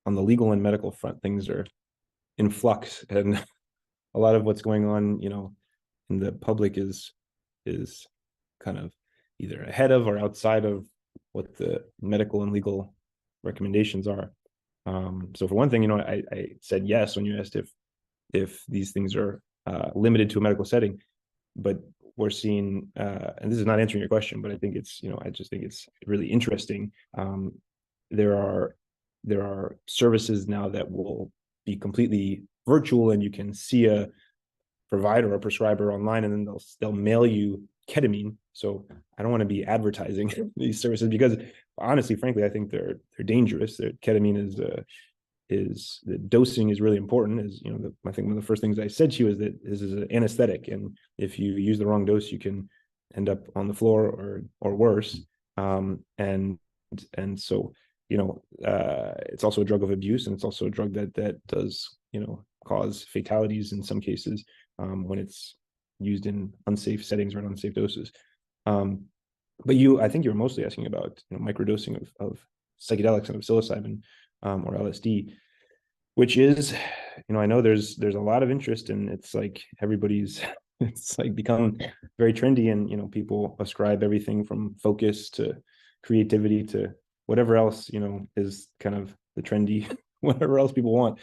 on the legal and medical front, things are in flux, and a lot of what's going on, in the public is kind of either ahead of or outside of what the medical and legal recommendations are. So for one thing, I said yes when you asked if these things are limited to a medical setting, but we're seeing, and this is not answering your question, but I think it's, I just think it's really interesting. There are services now that will be completely virtual, and you can see a provider or prescriber online, and then they'll mail you ketamine. So I don't want to be advertising these services because honestly, frankly, I think they're dangerous. Ketamine is the dosing is really important. I think one of the first things I said to you is that this is an anesthetic, and if you use the wrong dose, you can end up on the floor or worse. And so it's also a drug of abuse, and it's also a drug that does cause fatalities in some cases when it's used in unsafe settings or in unsafe doses. But I think you were mostly asking about microdosing of psychedelics and of psilocybin or LSD, which is, I know there's a lot of interest, and it's like it's like become very trendy, and people ascribe everything from focus to creativity to whatever else is kind of the trendy whatever else people want.